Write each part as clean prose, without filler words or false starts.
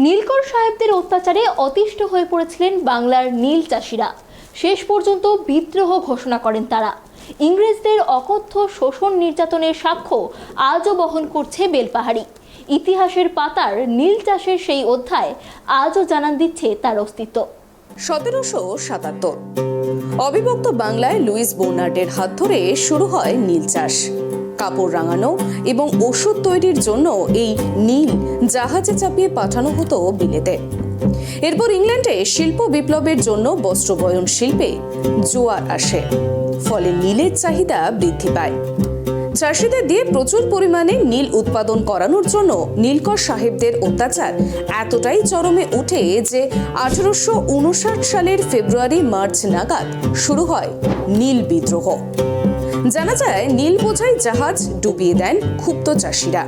নীলকর সাহেবদের অত্যাচারে অতিষ্ঠ হয়ে পড়েছিলেন বাংলার নীল চাষিরা। শেষ পর্যন্ত বিদ্রোহ ঘোষণা করেন তারা। ইংরেজদের অকথ্য শোষণ নির্যাতনের সাক্ষ্য আজও বহন করছে বেলপাহাড়ি। ইতিহাসের পাতার নীল চাষের সেই অধ্যায় আজও জানান দিচ্ছে তার অস্তিত্ব। 1777 অবিভক্ত বাংলায় লুইস বোনার্ডের হাত ধরে শুরু হয় নীল চাষ। কাপড় রাঙানো এবং ওষুধ তৈরির জন্য এই নীল জাহাজে চাপিয়ে পাঠানো হতো বিলেতে। এরপর ইংল্যান্ডে শিল্প বিপ্লবের জন্য বস্ত্রবয়ন শিল্পে জোয়ার আসে, ফলে নীলের চাহিদা বৃদ্ধি পায়। চাষিদের দিয়ে প্রচুর পরিমাণে নীল উৎপাদন করানোর জন্য নীলকর সাহেবদের অত্যাচার এতটাই চরমে ওঠে যে 1859 সালের ফেব্রুয়ারি মার্চ নাগাদ শুরু হয় নীল বিদ্রোহ। জানা যায় নীল বোঝাই জাহাজ ডুবিয়ে দেন ক্ষুব্ধ চাষিরা।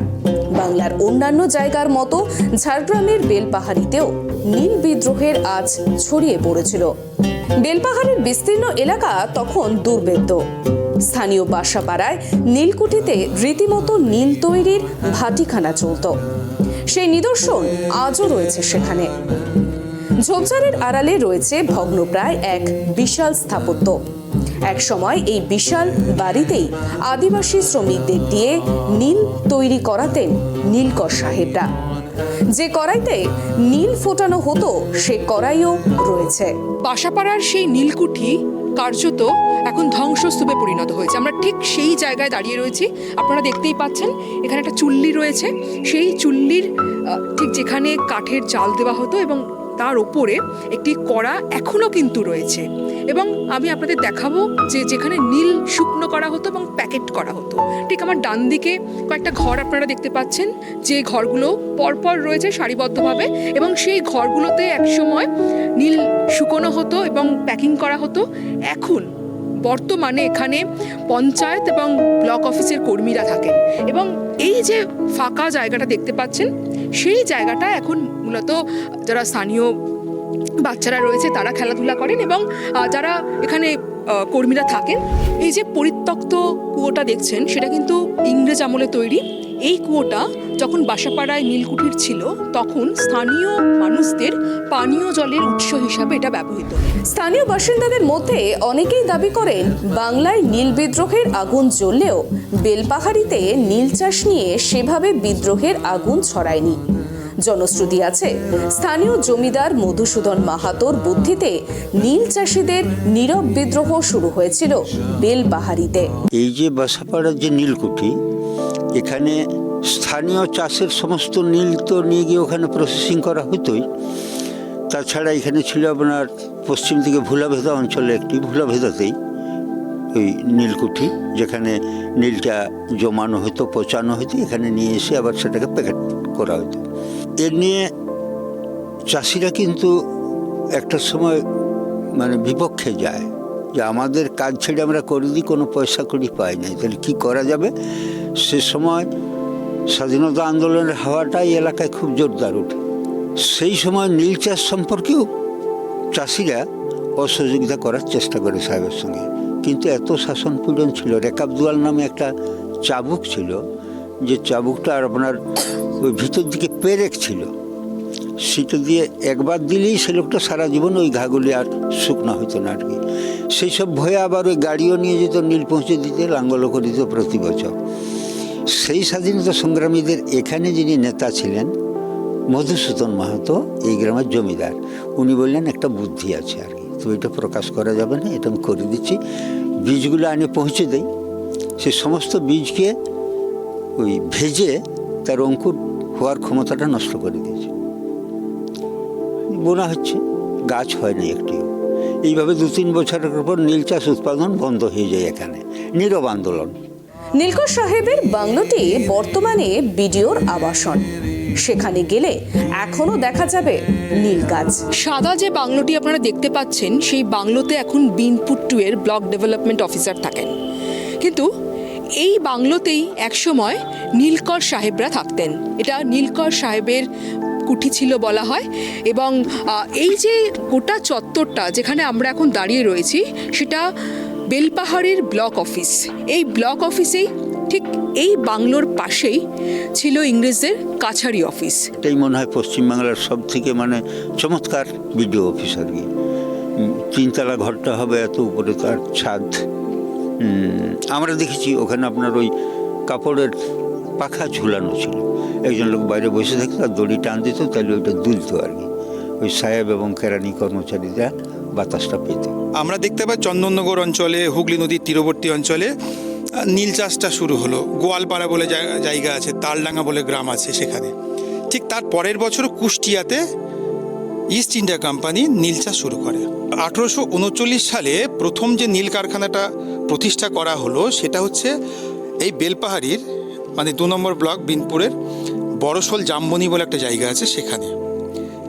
বাংলার অন্যান্য জায়গার মতো ঝাড়গ্রামের বেলপাহাড়িতেও নীল বিদ্রোহের আঁচ ছড়িয়ে পড়েছিল। বেলপাহাড়ির বিস্তীর্ণ এলাকা তখন দুর্ভেদ্য। স্থানীয় বাসাপাড়ায় নীলকুঠিতে রীতিমতো নীল তৈরির ভাটিখানা চলত। সেই নিদর্শন আজও রয়েছে সেখানে। ঝোপঝাড়ের আড়ালে রয়েছে ভগ্নপ্রায় এক বিশাল স্থাপত্য। এক সময় এই বিশাল বাড়িতেই আদিবাসী শ্রমিকদের দিয়ে নীল তৈরি করাতেন নীলকর সাহেবরা। যে কড়াইতে নীল ফোটানো হতো সে কড়াইও রয়েছে। বাসাপাড়ার সেই নীলকুঠি কার্যত এখন ধ্বংসস্তূপে পরিণত হয়েছে। আমরা ঠিক সেই জায়গায় দাঁড়িয়ে রয়েছি। আপনারা দেখতেই পাচ্ছেন এখানে একটা চুল্লি রয়েছে। সেই চুল্লির ঠিক যেখানে কাঠের জাল দেওয়া হতো এবং তার ওপরে একটি কড়া এখনও কিন্তু রয়েছে। এবং আমি আপনাদের দেখাবো যে যেখানে নীল শুকনো করা হতো এবং প্যাকেট করা হতো। ঠিক আমার ডান দিকে কয়েকটা ঘর আপনারা দেখতে পাচ্ছেন, যে ঘরগুলো পরপর রয়েছে সারিবদ্ধভাবে, এবং সেই ঘরগুলোতে একসময় নীল শুকনো হতো এবং প্যাকিং করা হতো। এখন বর্তমানে এখানে পঞ্চায়েত এবং ব্লক অফিসের কর্মীরা থাকেন, এবং এই যে ফাঁকা জায়গাটা দেখতে পাচ্ছেন সেই জায়গাটা এখন মূলত যারা স্থানীয় বাচ্চারা রয়েছে তারা খেলাধুলা করেন, এবং যারা এখানে কর্মীরা থাকেন। এই যে পরিত্যক্ত কুয়োটা দেখছেন সেটা কিন্তু ইংরেজ আমলে তৈরি। এই কুয়োটা যখন বাসাপাড়ায় নীলকুঠির ছিল তখন স্থানীয় মানুষদের পানীয় জলের উৎস হিসাবে এটা ব্যবহৃত। স্থানীয় বাসিন্দাদের মধ্যে অনেকেই দাবি করেন বাংলায় নীল বিদ্রোহের আগুন জ্বললেও বেলপাহাড়িতে নীল চাষ নিয়ে সেভাবে বিদ্রোহের আগুন ছড়ায়নি। জনশ্রুতি আছে স্থানীয় জমিদার মধুসূদন মাহাতোর বুদ্ধিতে নীল চাষিদের নীরব বিদ্রোহ শুরু হয়েছিল বেলপাহাড়িতে। এই যে বাসাপাড়ার যে নীলকুঠি, এখানে স্থানীয় চাষের সমস্ত নীল তো নিয়ে গিয়ে ওখানে প্রসেসিং করা হতোই। তাছাড়া এখানে ছিল আপনার পশ্চিম দিকে ভোলাভেদা অঞ্চলে একটি ভোলাভেদাতেই ওই নীলকুঠি, যেখানে নীলটা জমানো হতো, পচানো হতো, এখানে নিয়ে এসে আবার সেটাকে প্যাকেট করা হতো। এ নিয়ে চাষিরা কিন্তু একটা সময় বিপক্ষে যায় যে আমাদের কাজ ছেড়ে আমরা করে দিই, কোনো পয়সা কড়ি পাই নাই, তাহলে কী করা যাবে। সে সময় স্বাধীনতা আন্দোলনের হাওয়াটা এই এলাকায় খুব জোরদার ওঠে। সেই সময় নীল চাষ সম্পর্কেও চাষিরা অসহযোগিতা করার চেষ্টা করে সাহেবের সঙ্গে, কিন্তু এত শাসন পীড়ন ছিল। রেকাব দুয়াল নামে একটা চাবুক ছিল, যে চাবুকটা আপনার ওই ভিতর দিকে পেরেক ছিল, সেটা দিয়ে একবার দিলেই সে লোকটা সারা জীবন ওই ঘাগুলি আর শুকনো হতো না আর কি। সেই সব ভয়ে আবার ওই গাড়িও নিয়ে যেত নীল পৌঁছে দিতে, লাঙ্গলও করে দিত প্রতি বছর। সেই স্বাধীনতা সংগ্রামীদের এখানে যিনি নেতা ছিলেন মধুসূদন মাহাতো, এই গ্রামের জমিদার, উনি বললেন একটা বুদ্ধি আছে আর কি, তো এটা প্রকাশ করা যাবে না, এটা আমি করে দিচ্ছি, বীজগুলো আনে পৌঁছে দেই। সে সমস্ত বীজকে ওই ভেজে তার অঙ্কুর হওয়ার ক্ষমতাটা নষ্ট করে দিয়েছে। বোনা হচ্ছে, গাছ হয় না একটিও। এইভাবে 2-3 বছরের পর নীল চাষ উৎপাদন বন্ধ হয়ে যায় এখানে, নীরব আন্দোলন। নীলকর সাহেবের বাংলোটি বর্তমানে বিডিওর আবাসন। সেখানে গেলে এখনো দেখা যাবে নীল গাছ। সাদা যে বাংলোটি আপনারা দেখতে পাচ্ছেন সেই বাংলোতে এখন বিনপুর 2 এর ব্লক ডেভেলপমেন্ট অফিসার থাকেন, কিন্তু এই বাংলোতেই একসময় নীলকর সাহেবরা থাকতেন। এটা নীলকর সাহেবের কুঠি ছিল বলা হয়। এবং এই যে গোটা চত্বরটা যেখানে আমরা এখন দাঁড়িয়ে রয়েছি সেটা বেলপাহাড়ির ব্লক অফিস। এই ব্লক অফিসেই ঠিক এই বাংলোর পাশেই ছিল ইংরেজদের কাছারি অফিস। এটাই মনে হয় পশ্চিমবাংলার সব থেকে মানে চমৎকার বিডিও অফিস আর কি। তিনতলা ঘরটা হবে, এত উপরে তার ছাদ। আমরা দেখেছি ওখানে আপনার ওই কাপড়ের পাখা ঝুলানো ছিল, একজন লোক বাইরে বসে থাকতো আর দড়ি টান দিত, তাহলে ওইটা দুলতো আর কি। ওই সাহেব এবং কেরানি কর্মচারীরা বাতাসটা পেত। আমরা দেখতে পাই চন্দননগর অঞ্চলে, হুগলি নদীর তীরবর্তী অঞ্চলে নীল চাষটা শুরু হলো। গোয়ালপাড়া বলে জায়গা আছে, তালডাঙ্গা বলে গ্রাম আছে সেখানে। ঠিক তার পরের বছর কুষ্টিয়াতে ইস্ট ইন্ডিয়া কোম্পানি নীল চাষ শুরু করে। 1839 সালে প্রথম যে নীল কারখানাটা প্রতিষ্ঠা করা হলো সেটা হচ্ছে এই বেলপাহাড়ির মানে 2 নম্বর ব্লক বিনপুরের বড়শোল জামবনি বলে একটা জায়গা আছে সেখানে।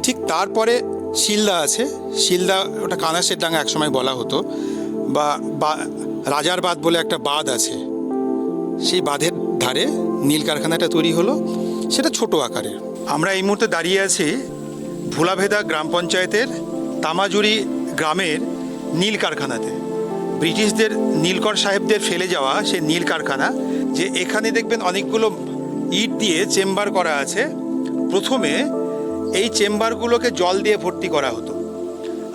ঠিক তারপরে শিলদা আছে, শিলদা ওটা কানাসের ডাঙ্গা একসময় বলা হতো, বা রাজার বাঁধ বলে একটা বাঁধ আছে, সেই বাঁধের ধারে নীল কারখানাটা তৈরি হলো, সেটা ছোট আকারে। আমরা এই মুহূর্তে দাঁড়িয়ে আছি ভোলাভেদা গ্রাম পঞ্চায়েতের তামাজুরি গ্রামের নীল কারখানাতে। ব্রিটিশদের নীলকর সাহেবদের ফেলে যাওয়া সেই নীল কারখানা, যে এখানে দেখবেন অনেকগুলো ইট দিয়ে চেম্বার করা আছে। প্রথমে এই চেম্বারগুলোকে জল দিয়ে ভর্তি করা হতো।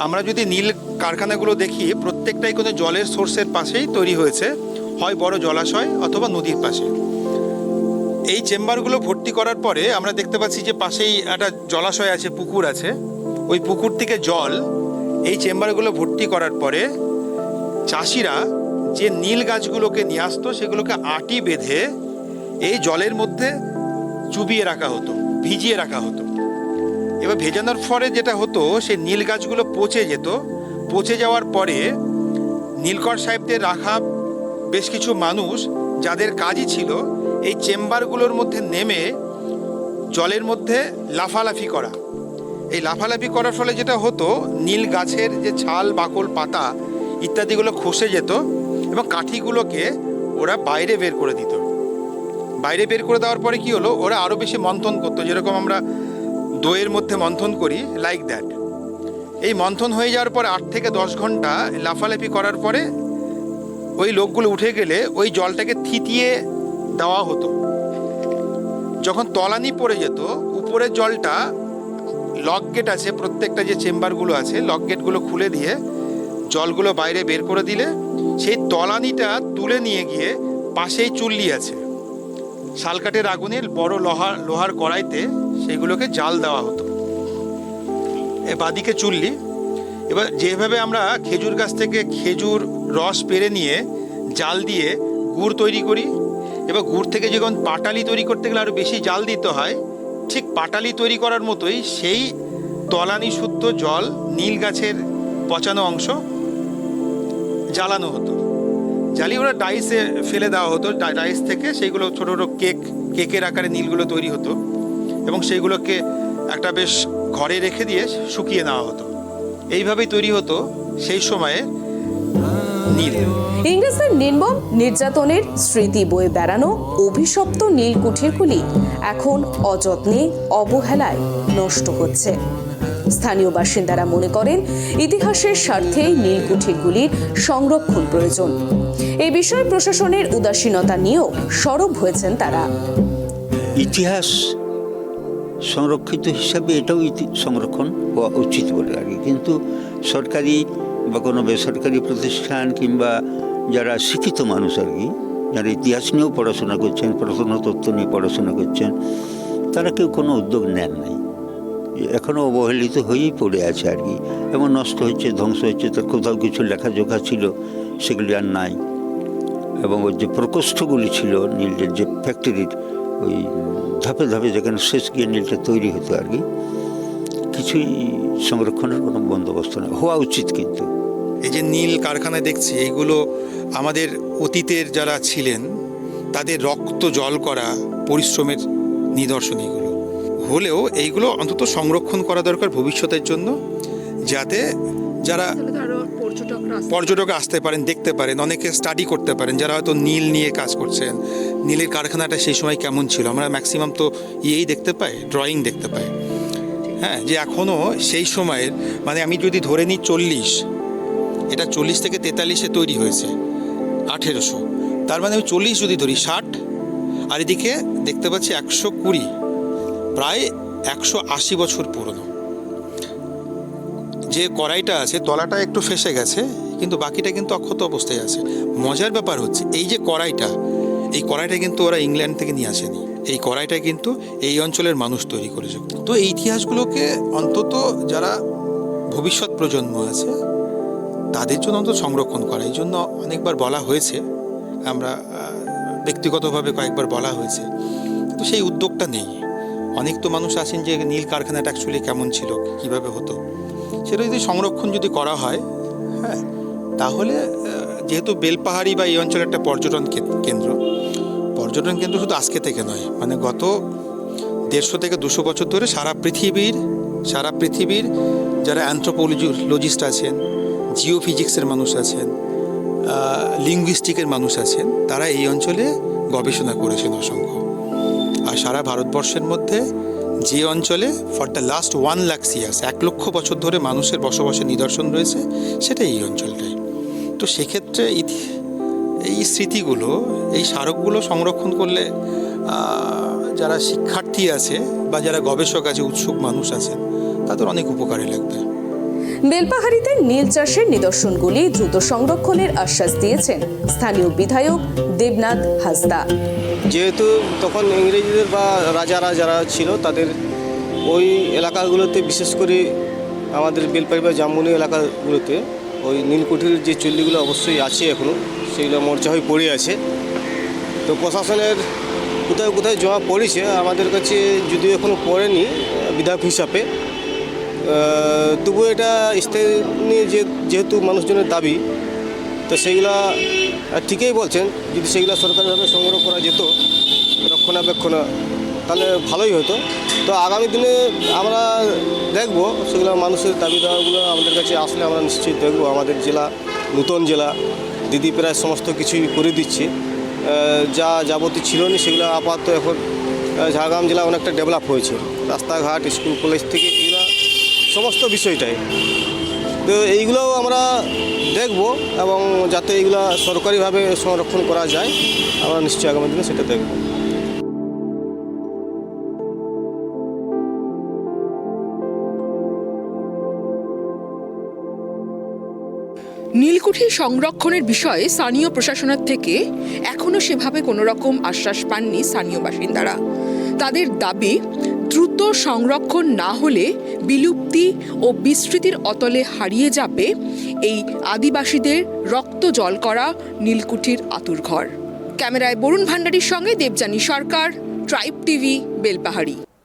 আমরা যদি নীল কারখানাগুলো দেখি, প্রত্যেকটাই কোনো জলের সোর্সের পাশেই তৈরি হয়েছে, হয় বড় জলাশয় অথবা নদীর পাশে। এই চেম্বারগুলো ভর্তি করার পরে আমরা দেখতে পাচ্ছি যে পাশেই একটা জলাশয় আছে, পুকুর আছে। ওই পুকুর থেকে জল এই চেম্বারগুলো ভর্তি করার পরে চাষিরা যে নীল গাছগুলোকে নিয়ে আসতো সেগুলোকে আটি বেঁধে এই জলের মধ্যে চুবিয়ে রাখা হতো, ভিজিয়ে রাখা হতো। এবার ভেজানোর পরে যেটা হতো, সেই নীল গাছগুলো পচে যেত। পচে যাওয়ার পরে নীলকর সাহেবদের রাখা বেশ কিছু মানুষ, যাদের কাজই ছিল এই চেম্বারগুলোর মধ্যে নেমে জলের মধ্যে লাফালাফি করা। এই লাফালাফি করার ফলে যেটা হতো, নীল গাছের যে ছাল, বাকল, পাতা ইত্যাদিগুলো খসে যেত এবং কাঠিগুলোকে ওরা বাইরে বের করে দিত। বাইরে বের করে দেওয়ার পরে কি হলো, ওরা আরও বেশি মন্থন করতো, যেরকম আমরা দইয়ের মধ্যে মন্থন করি, লাইক দ্যাট। এই মন্থন হয়ে যাওয়ার পরে 8 থেকে 10 ঘন্টা লাফালাফি করার পরে ওই লোকগুলো উঠে গেলে ওই জলটাকে থিতিয়ে দেওয়া হতো। যখন তলানি পড়ে যেত, উপরের জলটা লক গেট আছে, প্রত্যেকটা যে চেম্বারগুলো আছে লক গেটগুলো খুলে দিয়ে জলগুলো বাইরে বের করে দিলে সেই তলানিটা তুলে নিয়ে গিয়ে পাশেই চুল্লি আছে, শালকাঠের আগুনে বড় লোহার কড়াইতে সেগুলোকে জাল দেওয়া হতো। বাদিকে চুল্লি। এবার যেভাবে আমরা খেজুর গাছ থেকে খেজুর রস পেরে নিয়ে জাল দিয়ে গুড় তৈরি করি, এবার গুড় থেকে যখন পাটালি তৈরি করতে গেলে আরও বেশি জাল দিতে হয়, ঠিক পাটালি তৈরি করার মতোই সেই তলানি শুদ্ধ জল নীল গাছের পচানো অংশ জ্বালানো হতো। জ্বালিয়ে ওরা ডাইসে ফেলে দেওয়া হতো। ডাইস থেকে সেইগুলো ছোটো ছোটো কেকের আকারে নীলগুলো তৈরি হতো এবং সেইগুলোকে একটা বেশ ঘরে রেখে দিয়ে শুকিয়ে নেওয়া হতো। এইভাবেই তৈরি হতো সেই সময়ে নীল। ইংরেজদের নির্মম নির্যাতনের স্মৃতি বয়ে বেড়ানো অভিশপ্ত নীলকুঠিরগুলি এখন অযত্নে, অবহেলায় নষ্ট হচ্ছে। স্থানীয় বাসিন্দারা মনে করেন ইতিহাসের স্বার্থেই নীলকুঠিরগুলির সংরক্ষণ প্রয়োজন। এই বিষয়ে প্রশাসনের উদাসীনতা নিয়েও সরব হয়েছেন তারা। ইতিহাস সংরক্ষিত হিসাবে এটাও সংরক্ষণ হওয়া উচিত বলে লাগে, কিন্তু সরকারি বা কোনো বেসরকারি প্রতিষ্ঠান কিংবা যারা শিক্ষিত মানুষ আর কি, যারা ইতিহাস নিয়েও পড়াশোনা করছেন, প্রত্নতত্ত্ব নিয়ে পড়াশোনা করছেন, তারা কেউ কোনো উদ্যোগ নেন নাই। এখনও অবহেলিত হয়েই পড়ে আছে আর কি, এবং নষ্ট হচ্ছে, ধ্বংস হচ্ছে। তার কোথাও কিছু লেখাজোখা ছিল সেগুলি আর নাই। এবং ওর যে প্রকোষ্ঠগুলি ছিল নীলের যে ফ্যাক্টরির, ওই ধাপে ধাপে যেখানে শেষ গিয়ে নীলটা তৈরি হতো আর কি, কিছুই সংরক্ষণের কোনো বন্দোবস্ত নেই, হওয়া উচিত। কিন্তু এই যে নীল কারখানায় দেখছি, এইগুলো আমাদের অতীতের যারা ছিলেন তাদের রক্ত জল করা পরিশ্রমের নিদর্শন। এগুলো হলেও এইগুলো অন্তত সংরক্ষণ করা দরকার ভবিষ্যতের জন্য, যাতে যারা পর্যটক আসতে পারেন, দেখতে পারেন, অনেকে স্টাডি করতে পারেন, যারা হয়তো নীল নিয়ে কাজ করছেন, নীলের কারখানাটা সেই সময় কেমন ছিল। আমরা ম্যাক্সিমাম তো দেখতে পাই, ড্রয়িং দেখতে পাই, হ্যাঁ, যে এখনও সেই সময়ের, মানে আমি যদি ধরে নিই 40, এটা 40 থেকে 43-এ তৈরি হয়েছে, 1800, তার মানে আমি 40 যদি ধরি, 60 আর এদিকে দেখতে পাচ্ছি 120, প্রায় 180 বছর পুরনো। যে কড়াইটা আছে তলাটা একটু ফেসে গেছে, কিন্তু বাকিটা কিন্তু অক্ষত অবস্থায় আছে। মজার ব্যাপার হচ্ছে এই যে এই কড়াইটা কিন্তু ওরা ইংল্যান্ড থেকে নিয়ে আসেনি। এই কড়াইটা কিন্তু এই অঞ্চলের মানুষ তৈরি করেছে। তো এই ইতিহাসগুলোকে অন্তত যারা ভবিষ্যৎ প্রজন্ম আছে তাদের জন্য অন্তত সংরক্ষণ করা, এই জন্য অনেকবার বলা হয়েছে, আমরা ব্যক্তিগতভাবে কয়েকবার বলা হয়েছে, তো সেই উদ্যোগটা নেই। অনেক তো মানুষ আছেন যে নীল কারখানাটা অ্যাকচুয়ালি কেমন ছিল, কিভাবে হতো, সেটা যদি সংরক্ষণ যদি করা হয়, হ্যাঁ, তাহলে যেহেতু বেলপাহাড়ি বা এই অঞ্চলের একটা পর্যটন কেন্দ্র শুধু আজকে থেকে নয়, মানে গত 150 থেকে 200 বছর ধরে সারা পৃথিবীর যারা অ্যানথ্রোপোলজিস্ট আছেন, জিওফিজিক্সের মানুষ আছেন, লিঙ্গুইস্টিকের মানুষ আছেন, তারা এই অঞ্চলে গবেষণা করেছেন অসংখ্য। আর সারা ভারতবর্ষের মধ্যে যে অঞ্চলে for the last 1 lakh years 1 লক্ষ বছর ধরে মানুষের বসবাসের নিদর্শন রয়েছে, সেটা এই অঞ্চলটাই। তো সেক্ষেত্রে এই স্মৃতিগুলো, এই স্মারকগুলো সংরক্ষণ করলে যারা শিক্ষার্থী আছে বা যারা গবেষক আছে, উৎসুক মানুষ আছেন, তাদের অনেক উপকারে লাগবে। বেলপাহাড়িতে নীল চাষের নিদর্শনগুলি দ্রুত সংরক্ষণের আশ্বাস দিয়েছেন স্থানীয় বিধায়ক দেবনাথ হাসদা। যেহেতু তখন ইংরেজদের বা রাজারা যারা ছিল তাদের ওই এলাকাগুলোতে, বিশেষ করে আমাদের বেলপাহাড়ি বা জামবনি এলাকাগুলোতে ওই নীলকুঠির যে চুল্লিগুলো অবশ্যই আছে এখনও, সেগুলো মরচা হয়ে পড়ে আছে। তো প্রশাসনের কোথায় কোথায় জমা পড়েছে, আমাদের কাছে যদিও এখনও পড়েনি বিধায়ক হিসাবে, তবুও এটা স্থানীয় যেহেতু মানুষজনের দাবি, তো সেইগুলা ঠিকই বলছেন, যদি সেগুলো সরকারিভাবে সংগ্রহ করা যেত, রক্ষণাবেক্ষণ, তাহলে ভালোই হতো। তো আগামী দিনে আমরা দেখব সেগুলো মানুষের দাবি দেওয়াগুলো আমাদের কাছে আসলে আমরা নিশ্চয়ই দেখব। আমাদের জেলা নতুন জেলা, দিদি প্রায় সমস্ত কিছুই করে দিচ্ছে, যা যাবতীয় ছিল না সেগুলো আপাতত এখন ঝাড়গ্রাম জেলা অনেকটা ডেভেলপ হয়েছে, রাস্তাঘাট, স্কুল কলেজ থেকে এগুলো সমস্ত বিষয়টাই। তো এইগুলোও আমরা দেখব, এবং যাতে এইগুলো সরকারিভাবে সংরক্ষণ করা যায়, আমরা নিশ্চয়ই আগামী দিনে সেটা দেখব। নীলকুঠি সংরক্ষণের বিষয়ে স্থানীয় প্রশাসনের থেকে এখনও সেভাবে কোনো রকম আশ্বাস পাননি স্থানীয় বাসিন্দারা। তাদের দাবি, দ্রুত সংরক্ষণ না হলে বিলুপ্তি ও বিস্মৃতির অতলে হারিয়ে যাবে এই আদিবাসীদের রক্ত জল করা নীলকুঠির আতুরঘর। ক্যামেরায় বরুণ ভান্ডারীর সঙ্গে দেবযানী সরকার, ট্রাইব টিভি, বেলপাহাড়ি।